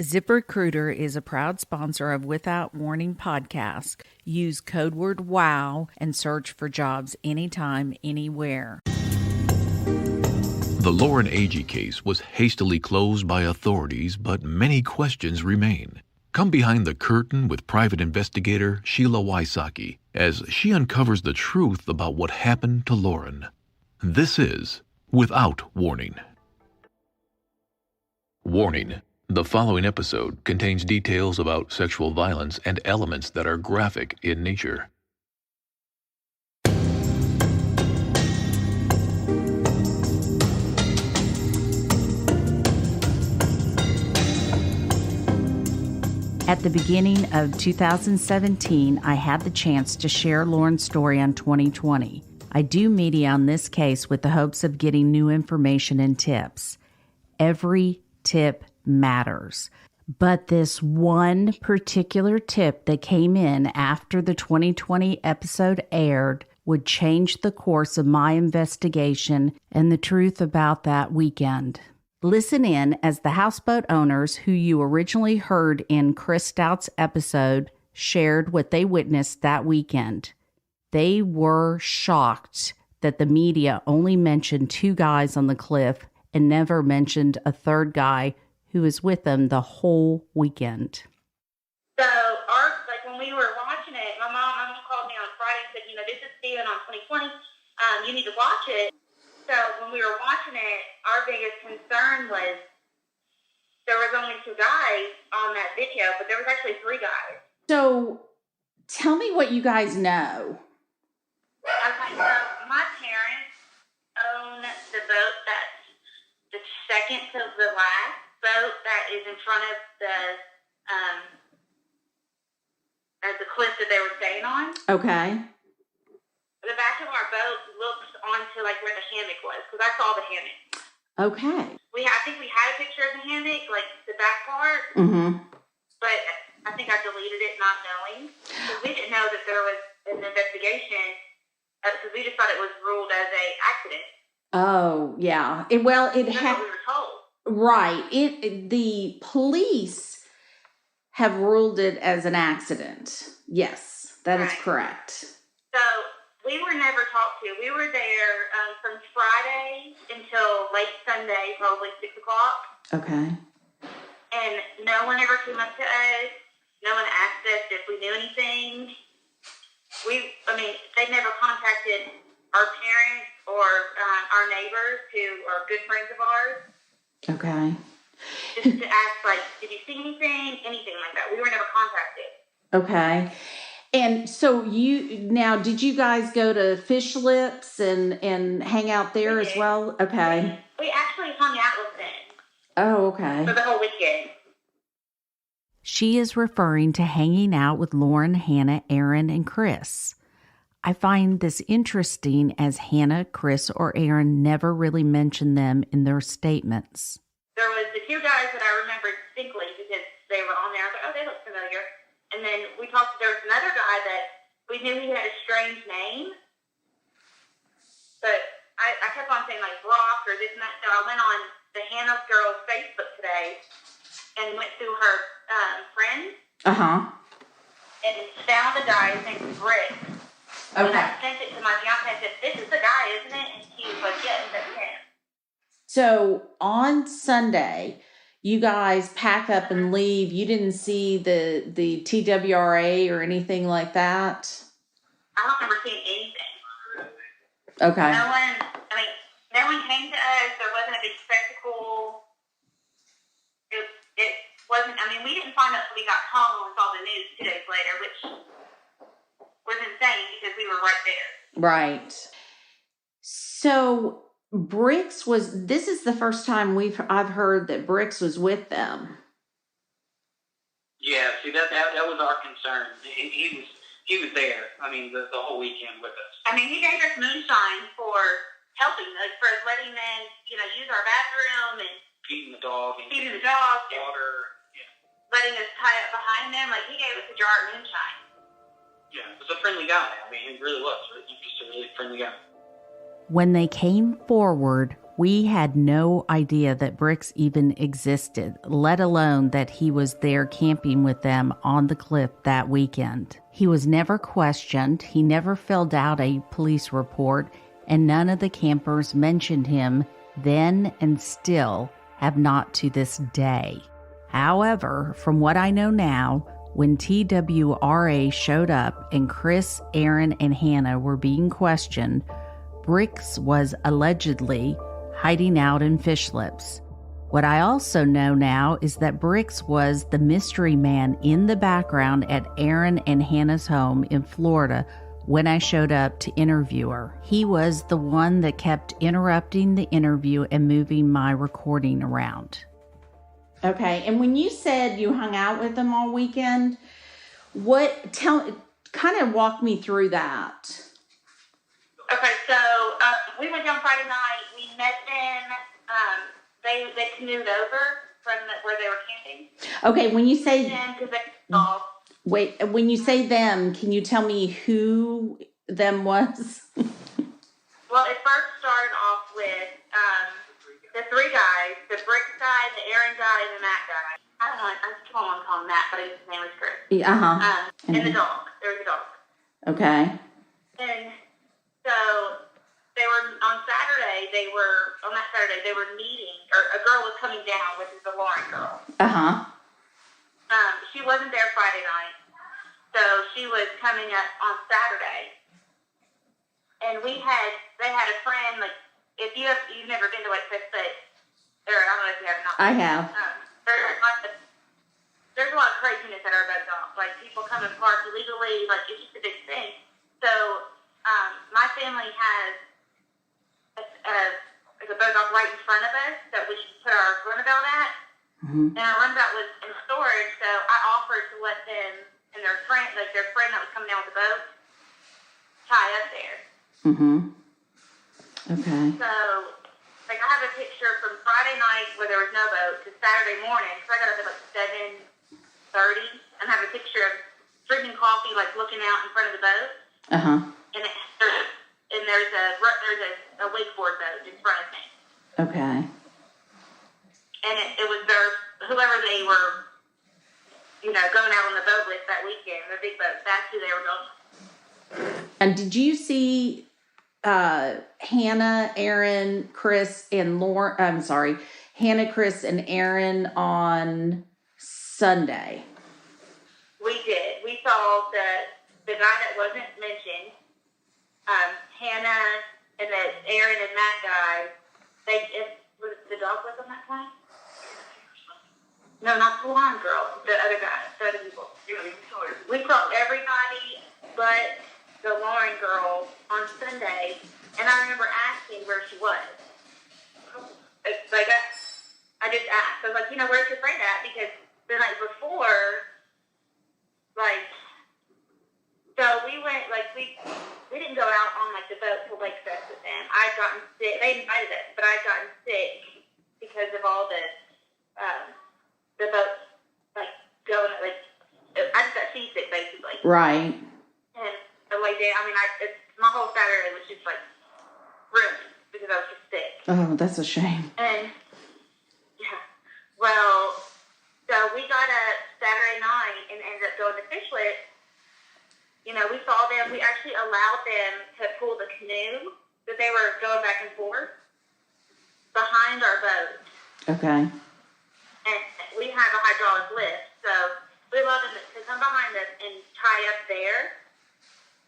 ZipRecruiter is a proud sponsor of Without Warning podcast. Use code word WOW and search for jobs anytime, anywhere. The Lauren Agee case was hastily closed by authorities, but many questions remain. Come behind the curtain with private investigator SHEILA WYSOCKI as she uncovers the truth about what happened to Lauren. This is Without Warning. Warning. The following episode contains details about sexual violence and elements that are graphic in nature. At the beginning of 2017, I had the chance to share Lauren's story on 2020. I do media on this case with the hopes of getting new information and tips. Every tip matters. But this one particular tip that came in after the 2020 episode aired would change the course of my investigation and the truth about that weekend. Listen in as the houseboat owners who you originally heard in Chris Stout's episode shared what they witnessed that weekend. They were shocked that the media only mentioned two guys on the cliff and never mentioned a third guy who was with them the whole weekend. So, when we were watching it, my mom called me on Friday and said, this is Steven on 2020. You need to watch it. So, when we were watching it, our biggest concern was there was only two guys on that video, but there was actually three guys. So, tell me what you guys know. Okay, so my parents own the boat that's the second to the last boat that is in front of the cliff that they were staying on. Okay. The back of our boat looks onto where the hammock was, because I saw the hammock. Okay. I think we had a picture of the hammock, the back part. Mm-hmm. But I think I deleted it not knowing, because we didn't know that there was an investigation, because we just thought it was ruled as a accident. Oh, yeah. That's what we were told. Right. The police have ruled it as an accident. Yes, that is correct. So we were never talked to. We were there from Friday until late Sunday, probably 6 o'clock. Okay. And no one ever came up to us. No one asked us if we knew anything. They never contacted our parents or our neighbors who are good friends of ours. Okay. Just to ask, did you see anything like that? We were never contacted. Okay. And so did you guys go to Fish Lips and hang out there as well? Okay. We actually hung out with them. Oh, okay. For the whole weekend. She is referring to hanging out with Lauren, Hannah, Aaron, and Chris. I find this interesting as Hannah, Chris, or Aaron never really mentioned them in their statements. There was the two guys that I remember distinctly because they were on there. I was like, oh, they look familiar. And then there was another guy that we knew he had a strange name. But I kept on saying Brock or this and that. So I went on the Hannah girl's Facebook today and went through her friends. Uh-huh. And found a guy named Brick. Okay. And I sent it to my fiance and said, this is the guy, isn't it? And he was like, yes, that's him. So on Sunday, you guys pack up and leave. You didn't see the TWRA or anything like that? I don't remember seeing anything. Okay. No one came to us. There wasn't a big spectacle. It wasn't, we didn't find out until we got home and saw the news 2 days later, which was insane because we were right there. Right. So this is the first time I've heard that Bricks was with them. Yeah, see that was our concern. He was there. The whole weekend with us. He gave us moonshine for helping us, for letting them, use our bathroom and feeding the dog, water, letting us tie up behind them. He gave us a jar of moonshine. Yeah, he was a friendly guy. He really was. He was just a really friendly guy. When they came forward, We had no idea that Bricks even existed, let alone that he was there camping with them on the cliff that weekend. He was never questioned, he never filled out a police report, and none of the campers mentioned him then and still have not to this day. However, from what I know now, when TWRA showed up and Chris, Aaron, and Hannah were being questioned, Bricks was allegedly hiding out in Fish Lips. What I also know now is that Bricks was the mystery man in the background at Aaron and Hannah's home in Florida when I showed up to interview her. He was the one that kept interrupting the interview and moving my recording around. Okay, and when you said you hung out with them all weekend, kind of walk me through that. Okay, so we went down Friday night. We met them. They canoed over from where they were camping. Okay, when you say when you say them, can you tell me who them was? Well, it first started off with the three guys: the Bricks guy, the Aaron guy, and the Matt guy. I don't know. I just call him Matt, but his name was Chris. And the dog. There was a dog. Okay. And so they were on Saturday. They were meeting, or a girl was coming down, which is the Lauren girl. She wasn't there Friday night, so she was coming up on Saturday. And they had a friend. Like, if you've never been to WYSOCKI, but I don't know if you have or not. I have. There's a lot of craziness at our boat dock. Like, people come and park illegally. Like, it's just a big thing. So my family has a boat dock right in front of us that we put our runabout at. Mm-hmm. And our runabout was in storage, so I offered to let them and their friend that was coming down with the boat, tie up there. Mm-hmm. Okay. So, like, I have a picture from Friday night where there was no boat to Saturday morning, because I got up at like 7:30, and I have a picture of drinking coffee, like looking out in front of the boat. And there's a wakeboard boat in front of me. Okay. And it was whoever they were, going out on the boat with that weekend, the big boat. That's who they were going. And did you see Hannah, Aaron, Chris, and Lauren? I'm sorry, Hannah, Chris, and Aaron on Sunday? We did. We saw the guy that wasn't mentioned, Hannah, and the Aaron and Matt guy. Was the dog with them that time? No, not the blonde girl. The other guy. The other people. We saw everybody but the Lauren girl on Sunday, and I remember asking where she was. Like, I just asked. I was like, where's your friend at? Because the night before, so we went, we didn't go out on, the boat to Lake Fest with them. I'd gotten sick. They invited us, but I'd gotten sick because of all the boats, going, I just got seasick, basically. Right. And the way down, my whole Saturday was just, ruined because I was just sick. Oh, that's a shame. And, yeah. Well, so we got up Saturday night and ended up going to Fish Lips. We saw them. We actually allowed them to pull the canoe that they were going back and forth behind our boat. Okay. And we have a hydraulic lift, so we allowed them to come behind us and tie up there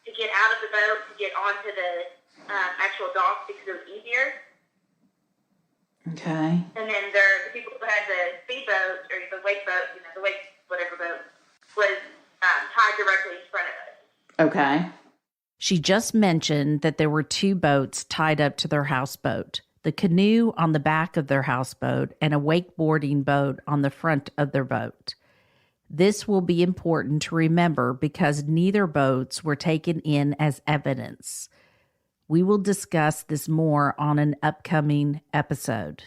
to get out of the boat, to get onto the actual dock because it was easier. Okay. And then the people who had the speedboat, or the wake boat, the wake whatever boat, was tied directly in front of us. Okay. She just mentioned that there were two boats tied up to their houseboat, the canoe on the back of their houseboat and a wakeboarding boat on the front of their boat. This will be important to remember because neither boats were taken in as evidence. We will discuss this more on an upcoming episode.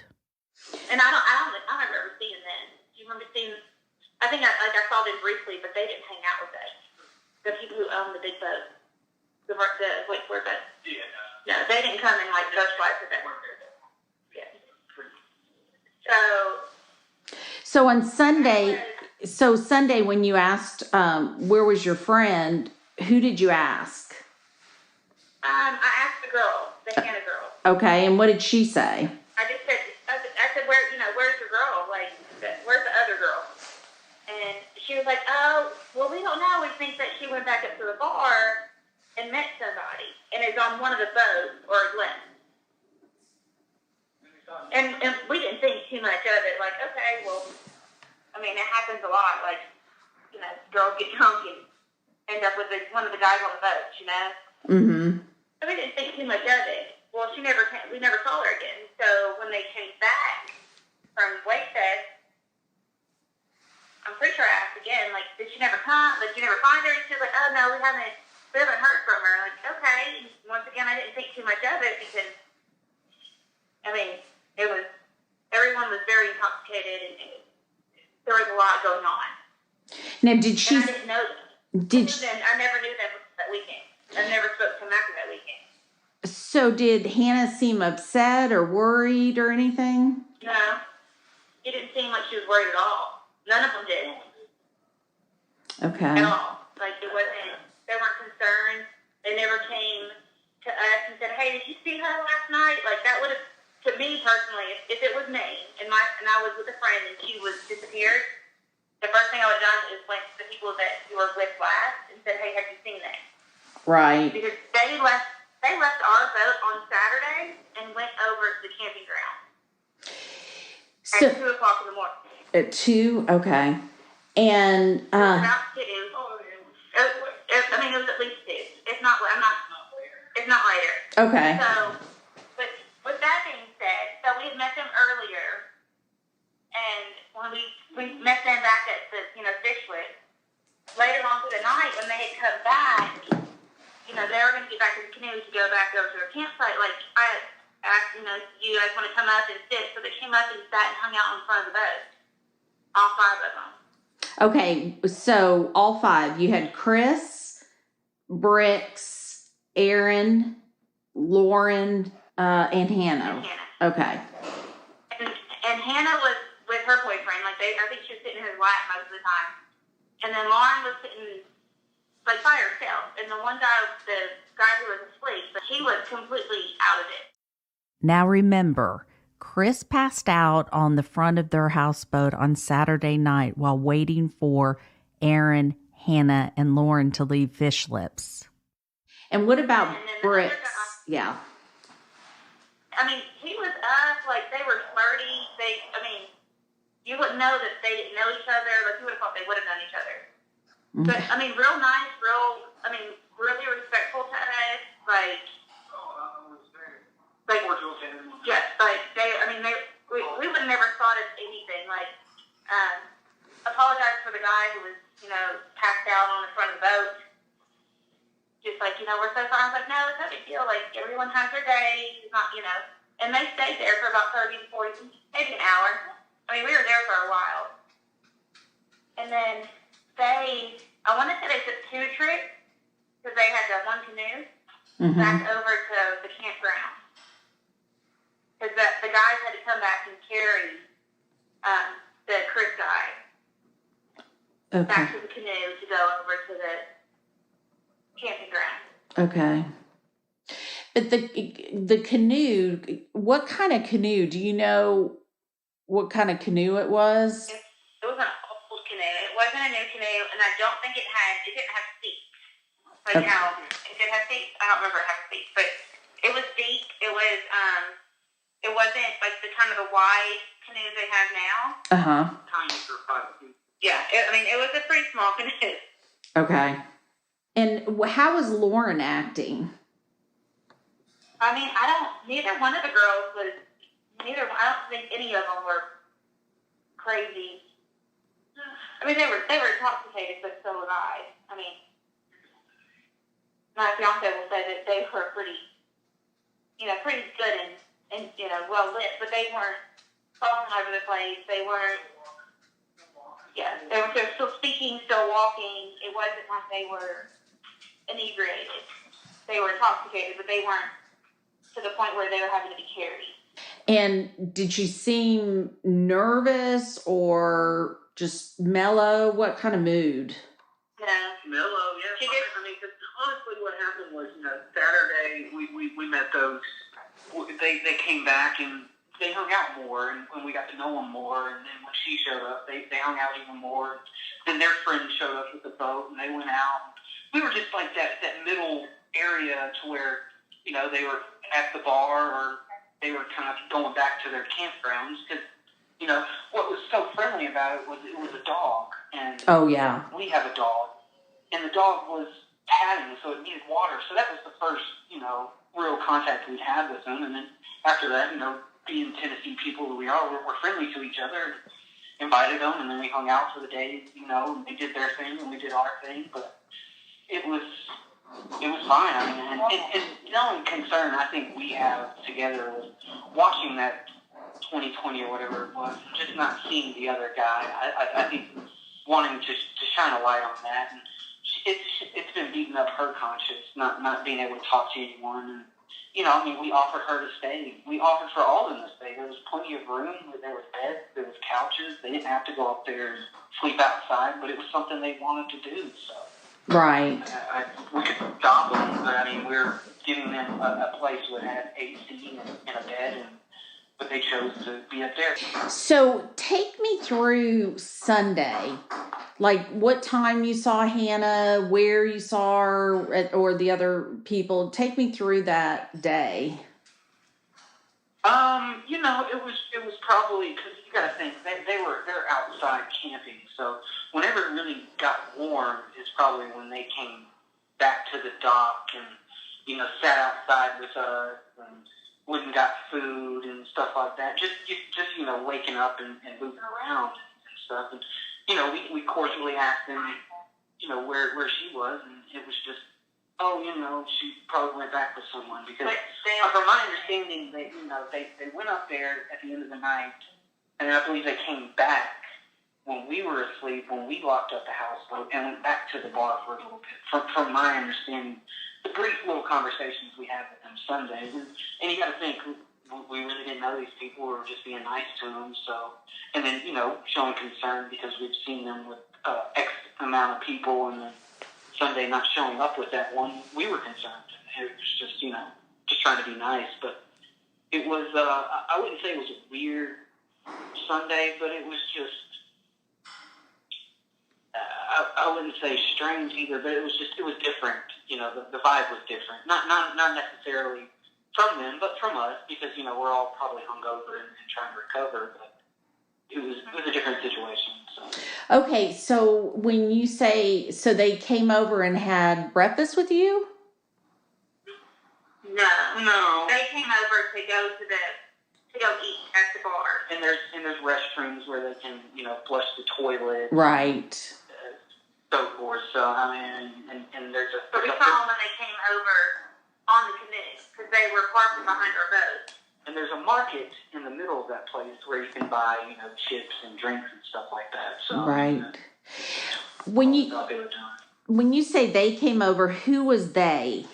And I don't remember seeing them. Do you remember seeing? I think I saw them briefly, but they didn't hang out with us. The people who own the big boat, the wakeboard boat. Yeah. No, they didn't come and socialize with us. Yeah. So on Sunday, when you asked, where was your friend, who did you ask? I asked the girl, the Hannah girl. Okay, and what did she say? I said, where's your girl? Like, where's the other girl? And she was like, oh, well, we don't know. We think that she went back up to the bar and met somebody and is on one of the boats or left. And we didn't think too much of it. Like, okay, well, I mean, it happens a lot. Like, girls get drunk and end up with one of the guys on the boat, Mm-hmm. So we didn't think too much of it. Well, we never saw her again. So when they came back from Wayfest, I'm pretty sure I asked again, like, did she never come? Like, you never find her? And she was like, oh, no, we haven't heard from her. Like, okay. Once again, I didn't think too much of it because, I mean, everyone was very intoxicated and there was a lot going on. Now, did she? And I didn't know them. I never knew them that weekend. I never spoke to them after that weekend. So did Hannah seem upset or worried or anything? No. It didn't seem like she was worried at all. None of them did. Okay. At all. Like, they weren't concerned. They never came to us and said, hey, did you see her last night? Like, that would have, to me personally, if it was me and I was with a friend and she was disappeared, the first thing I would have done is went to the people that you were with last and said, hey, have you seen that? Right. Because they left our boat on Saturday and went over to the camping ground at 2 o'clock in the morning. At 2? Okay. And about 2. I mean, it was at least 2. It's not later. Okay. So, but with that being said, so we had met them earlier, and when we met them back at the Fishwood, later on through the night when they had come back, they were going to get back in the canoe to go back over to their campsite. Like, I asked, do you guys want to come up and sit? So they came up and sat and hung out in front of the boat. All 5 of them. Okay, so all 5. You had Chris, Brix, Aaron, Lauren, and Hannah. Okay. And Hannah was with her boyfriend. Like, I think she was sitting in his lap most of the time. And then Lauren was sitting, like, by herself. And the guy who was asleep, but he was completely out of it. Now remember, Chris passed out on the front of their houseboat on Saturday night while waiting for Aaron, Hannah, and Lauren to leave Fish Lips. And what about Brix? Yeah. I mean, he was up, like, they were flirty. You wouldn't know that they didn't know each other. Like, you would have thought they would have known each other. Mm-hmm. But, I mean, real nice, really respectful to us. We would have never thought of anything. Like, apologize for the guy who was, passed out on the front of the boat. Just like, we're so sorry. I was like, no, it's no big deal. Like, everyone has their day. It's not, And they stayed there for about 30 to 40, maybe an hour. I mean, we were there for a while. And then I want to say they took 2 trips because they had that one canoe back over to the campground. Because the guys had to come back and carry the Chris guy back to the canoe to go over to the camping ground. Okay. But the canoe, what kind of canoe? Do you know what kind of canoe it was? It was an old canoe. It wasn't a new canoe, and I don't think it didn't have seats. Like how it did have seats. I don't remember it having seats, but it was deep. It wasn't like the kind of the wide canoes they have now. Tiny for 5 feet. Yeah, it was a pretty small canoe. Okay. And how was Lauren acting? Neither one of the girls was, I don't think any of them were crazy. They were intoxicated, but so was I. My fiance will say that they were pretty good and well lit, but they weren't falling over the place. They weren't, they were still speaking, still walking. It wasn't like they were inebriated. They were intoxicated, but they weren't to the point where they were having to be carried. And did she seem nervous or just mellow? What kind of mood? Mellow, yeah. I mean, 'cause honestly, what happened was, Saturday we met those. They came back and they hung out more, and when we got to know them more, and then when she showed up, they hung out even more. Then their friends showed up with the boat, and they went out. We were just like that middle area to where, they were at the bar or they were kind of going back to their campgrounds because, what was so friendly about it was a dog. And oh, yeah. we have a dog, and the dog was padding, so it needed water. So that was the first, real contact we'd had with them. And then after that, being Tennessee people that we are, we're friendly to each other. Invited them, and then we hung out for the day, and they did their thing, and we did our thing. But it was fine. I mean, and the only concern I think we have together was watching that 2020 or whatever it was, and just not seeing the other guy. I think wanting to shine a light on that, and it's been beating up her conscience, not being able to talk to anyone. And, we offered her to stay. We offered for all of them to stay. There was plenty of room. There was beds. There was couches. They didn't have to go up there and sleep outside, but it was something they wanted to do. So, right. We could stop them, but we were giving them a place that had AC and a bed, but they chose to be up there. So take me through Sunday. Like what time you saw Hannah, where you saw her, or the other people. Take me through that day. It was probably, because you got to think they're outside camping, so whenever it really got warm is probably when they came back to the dock and sat outside with us and went and got food and stuff like that. Just waking up and moving around and stuff. And we cordially asked them where she was, and it was just, she probably went back with someone, because from my understanding, they went up there at the end of the night, and I believe they came back when we were asleep, when we locked up the houseboat, and went back to the bar for a little bit. From my understanding, the brief little conversations we had with them Sunday, and you got to think, we really didn't know these people. We were just being nice to them. So, and then showing concern because we've seen them with X amount of people, and then Sunday not showing up with that one, we were concerned. It was just just trying to be nice. But it was I wouldn't say it was a weird Sunday, but it was just I wouldn't say strange either, but it was different. The vibe was different. Not necessarily from them, but from us, because we're all probably hungover and trying to recover. But it was a different situation. So. Okay, so when you say they came over and had breakfast with you? No. They came over to go eat at the bar. And there's restrooms where they can flush the toilet. Right. So forth. So and there's a. But we saw them when they came over on the canoe, because they were parked behind our boat. And there's a market in the middle of that place where you can buy, chips and drinks and stuff like that. So, right. When you say they came over, who was they?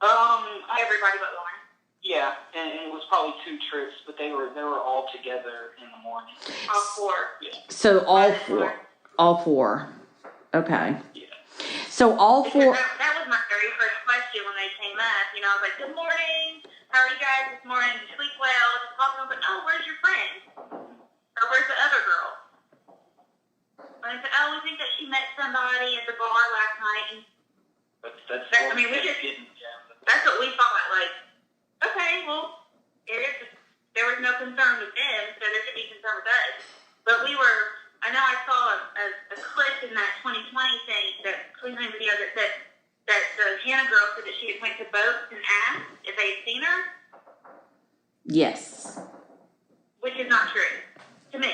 Everybody but Lauren. Yeah, and it was probably 2 trips, but they were all together in the morning. All 4. Yeah. So all 4. Okay. Yeah. So all 4. That was my very first question when they came up. I was like, "Good morning. How are you guys this morning? Did you sleep well?" I was like, "Oh, where's your friend? Or where's the other girl?" And I said, "Oh, we think that she met somebody at the bar last night." And that's what we thought. Like, okay, well, there was no concern with them, so there should be concern with us. But I know I saw a clip in that 2020 thing that the Hannah girl said that she had went to boats and asked if they had seen her. Yes. Which is not true to me.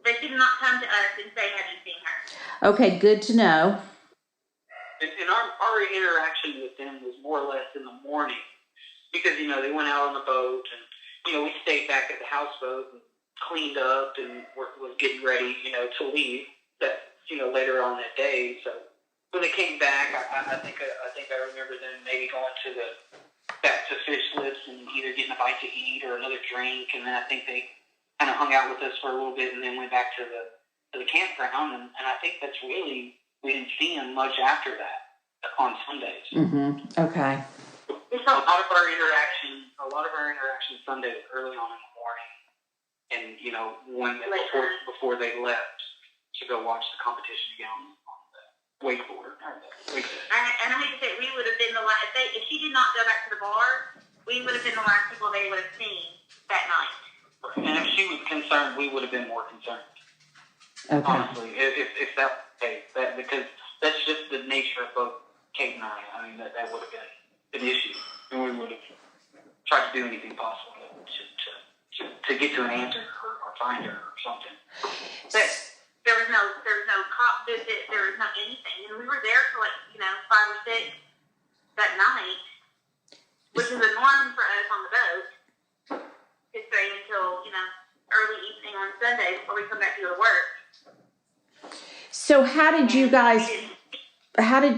They should not come to us and say, "Have you seen her?" Okay, good to know. And our interaction with them was more or less in the morning, because they went out on the boat, and we stayed back at the houseboat and cleaned up and was getting ready to leave that later on that day. So when they came back, I think I remember them maybe going to back to Fish Lips and either getting a bite to eat or another drink, and then I think they kind of hung out with us for a little bit and then went back to the campground, and I think that's really, we didn't see them much after that on Sundays. Mm-hmm. Okay. A lot of our interaction Sundays early on in the morning, and before they left to go watch the competition again on the wakeboard. And I hate to say, we would have been the last. If she did not go back to the bar, we would have been the last people they would have seen that night. And if she was concerned, we would have been more concerned. Okay. Honestly, if that was the case, because that's just the nature of both Kate and I. I mean, that would have been an issue, and we would have tried to do anything possible to get to an answer or find her or something. But there was no cop visit. There was no anything, and we were there for 5 or 6 that night, which is a norm for us on the boat to stay until early evening on Sunday before we come back to go to work. So how did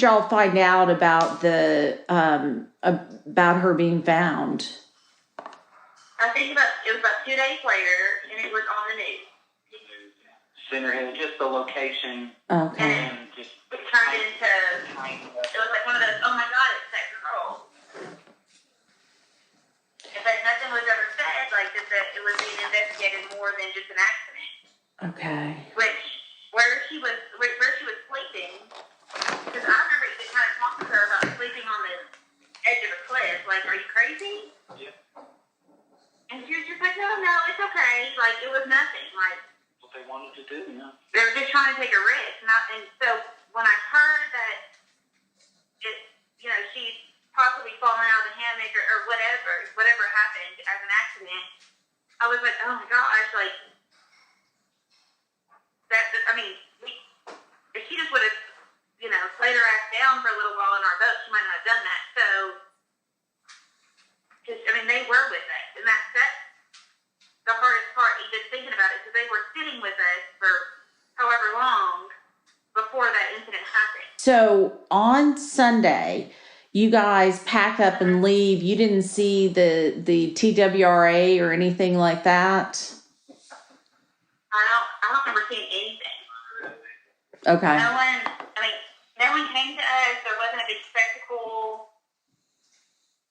y'all find out about about her being found? I think it was about 2 days later, and it was on the news. Centerhead, just the location. Okay. And just it turned into, it was like one of those, oh my God, it's that girl. But nothing was ever said, that it was being investigated more than just an accident. Okay. Where she was sleeping, because I remember even kind of talking to her about sleeping on the edge of a cliff. Are you crazy? Yeah. And she was just like, no, it's okay. It was nothing. What they wanted to do, They were just trying to take a risk. And so when I heard that she'd possibly fallen out of the hammock or whatever happened as an accident, I was like, oh my gosh, if she just would have, laid her ass down for a little while in our boat, she might not have done that. So, they were with us, and that's the hardest part, even thinking about it, because they were sitting with us for however long before that incident happened. So on Sunday, you guys pack up and leave. You didn't see the TWRA or anything like that? I don't remember seeing anything. Okay. No one came to us. There wasn't a big spectacle.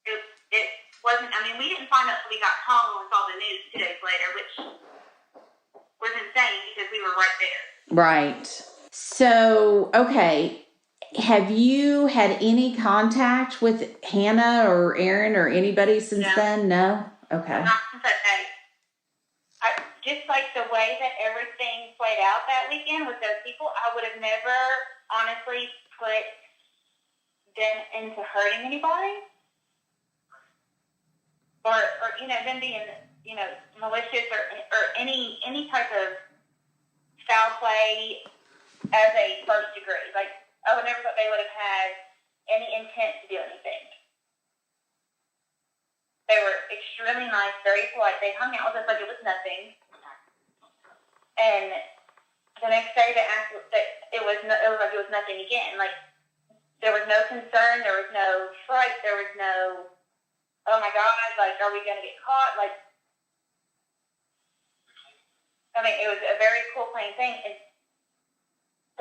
It wasn't, we didn't find out until we got home and saw the news 2 days later, which was insane because we were right there. Right. So, okay. Have you had any contact with Hannah or Aaron or anybody since then? No? Okay. Not since that day. Just the way that everything played out that weekend with those people, I would have never honestly put them into hurting anybody. Or them being, malicious or any type of foul play as a first degree. I would never thought they would have had any intent to do anything. They were extremely nice, very polite. They hung out with us like it was nothing. And the next day they asked that it was like it was nothing again. There was no concern, there was no fright, there was no, oh my God, are we going to get caught? It was a very cool, plain thing. And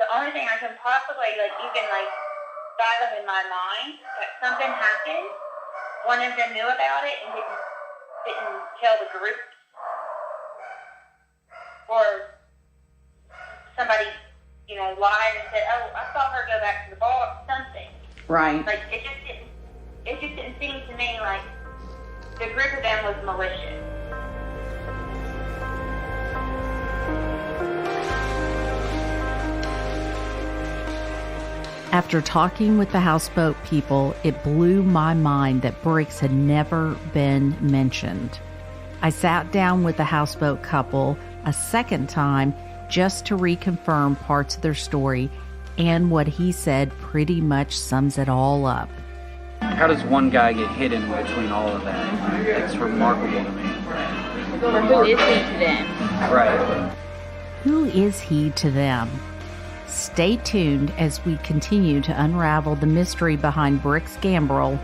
the only thing I can possibly, fathom in my mind that something happened, one of them knew about it and didn't tell the group. Or somebody, lied and said, oh, I saw her go back to the bar, something. Right. It just didn't seem to me like the group of them was malicious. After talking with the houseboat people, it blew my mind that bricks had never been mentioned. I sat down with the houseboat couple a second time just to reconfirm parts of their story, and what he said pretty much sums it all up. How does one guy get hidden between all of that? It's remarkable to me. Or who is he to them? Right. Who is he to them? Stay tuned as we continue to unravel the mystery behind Brick's gambrel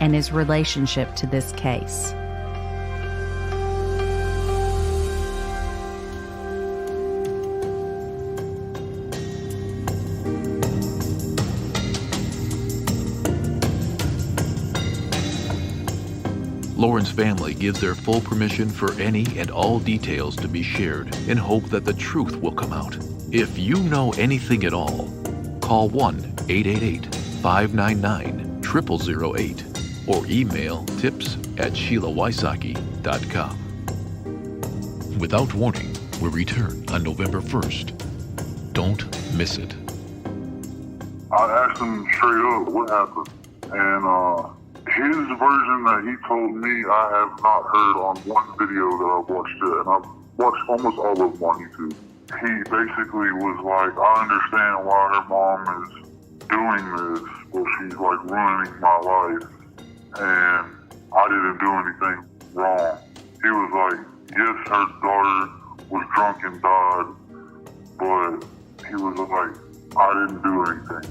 and his relationship to this case. Lauren's family gives their full permission for any and all details to be shared in hope that the truth will come out. If you know anything at all, call 1-888-599-0008 or email tips@SHEILAWYSOCKI.com. Without Warning will return on November 1st. Don't miss it. I asked him straight up what happened, and his version that he told me I have not heard on one video that I've watched it, and I've watched almost all of them on YouTube. He basically was like, I understand why her mom is doing this, but she's like ruining my life, and I didn't do anything wrong. He was like, yes, her daughter was drunk and died, but he was like, I didn't do anything.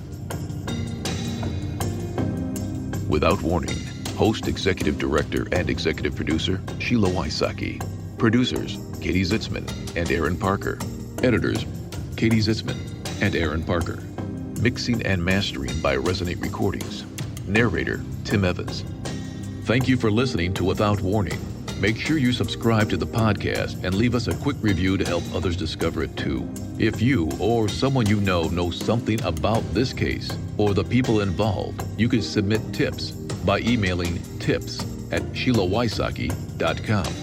Without Warning, host, executive director, and executive producer, Sheila Wysocki. Producers, Katie Zitzman and Aaron Parker. Editors, Katie Zitzman and Aaron Parker. Mixing and mastering by Resonate Recordings. Narrator, Tim Evans. Thank you for listening to Without Warning. Make sure you subscribe to the podcast and leave us a quick review to help others discover it too. If you or someone you know knows something about this case or the people involved, you can submit tips by emailing tips@SHEILAWYSOCKI.com.